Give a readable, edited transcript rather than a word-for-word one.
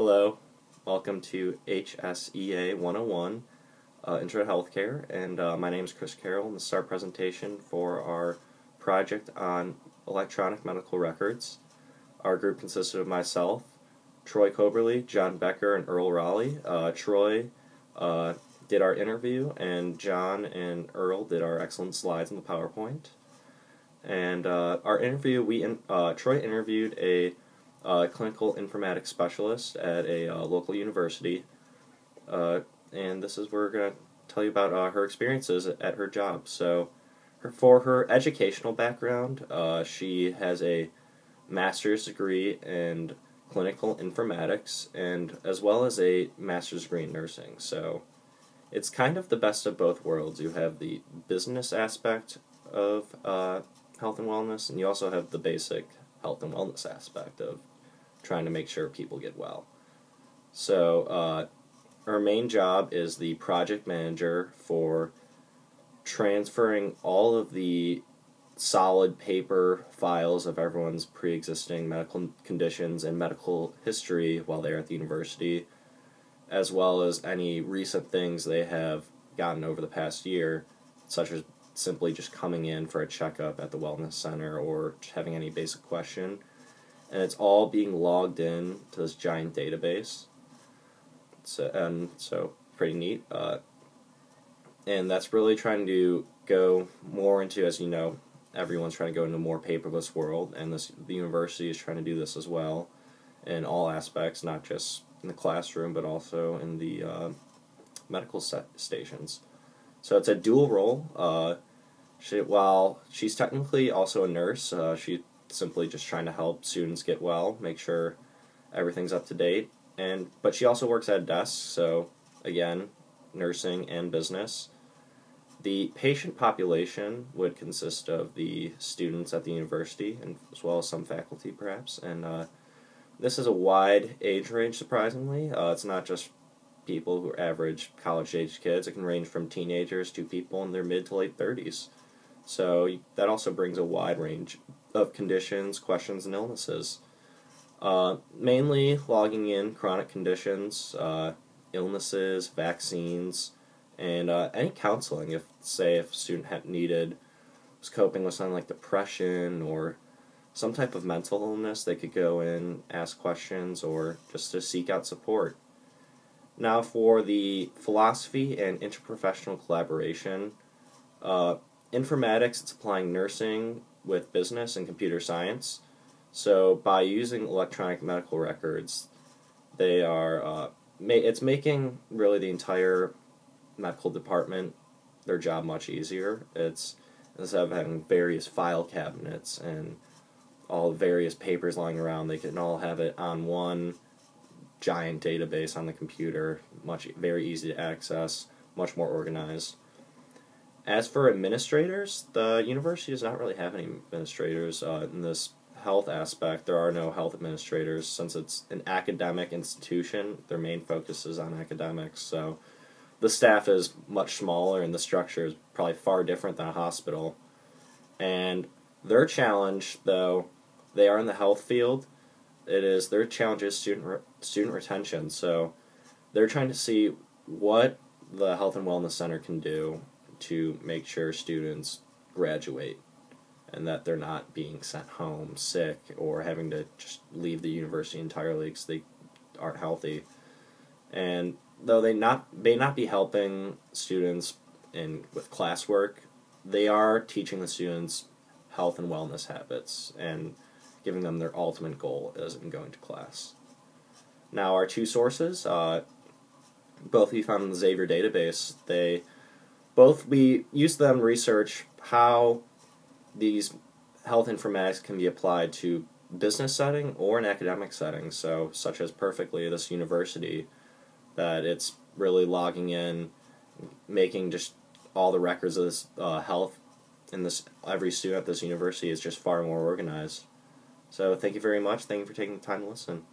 Hello, welcome to Hsea 101, Intro to Healthcare, and my name is Chris Carroll, and this is our presentation for our project on electronic medical records. Our group consisted of myself, Troy Coberly, John Becker, and Earl Raleigh. Troy did our interview, and John and Earl did our excellent slides in the PowerPoint. And our interview, Troy interviewed a clinical informatics specialist at a local university, and this is where we're going to tell you about her experiences at her job. So, for her educational background, she has a master's degree in clinical informatics, and as well as a master's degree in nursing. So, it's kind of the best of both worlds. You have the business aspect of health and wellness, and you also have the basic health and wellness aspect of trying to make sure people get well. So her main job is the project manager for transferring all of the solid paper files of everyone's pre-existing medical conditions and medical history while they're at the university, as well as any recent things they have gotten over the past year, such as simply just coming in for a checkup at the wellness center or just having any basic question. And it's all being logged in to this giant database. So pretty neat. And that's really trying to go more into, as you know, everyone's trying to go into a more paperless world, and the university is trying to do this as well in all aspects, not just in the classroom, but also in the medical stations. So it's a dual role. While she's technically also a nurse, she simply just trying to help students get well, make sure everything's up to date, but she also works at a desk, so again, nursing and business. The patient population would consist of the students at the university, and as well as some faculty perhaps, and this is a wide age range, surprisingly. It's not just people who are average college-age kids. It can range from teenagers to people in their mid to late 30s. So that also brings a wide range of conditions, questions, and illnesses. Mainly logging in chronic conditions, illnesses, vaccines, and any counseling. If a student was coping with something like depression or some type of mental illness, they could go in, ask questions, or just to seek out support. Now for the philosophy and interprofessional collaboration, informatics, it's applying nursing with business and computer science. So by using electronic medical records, they are it's making really the entire medical department their job much easier. It's instead of having various file cabinets and all various papers lying around, they can all have it on one giant database on the computer, very easy to access, much more organized. As for administrators, the university does not really have any administrators in this health aspect. There are no health administrators since it's an academic institution. Their main focus is on academics, so the staff is much smaller and the structure is probably far different than a hospital. And their challenge, though, they are in the health field. Their challenge is student retention. So they're trying to see what the Health and Wellness Center can do to make sure students graduate and that they're not being sent home sick or having to just leave the university entirely because they aren't healthy. And though they may not be helping students with classwork, they are teaching the students health and wellness habits and giving them their ultimate goal as in going to class. Now our two sources, both we found in the Xavier database. We use them to research how these health informatics can be applied to business setting or an academic setting, so such as perfectly this university, that it's really logging in, making just all the records of this health in every student at this university is just far more organized. So thank you very much. Thank you for taking the time to listen.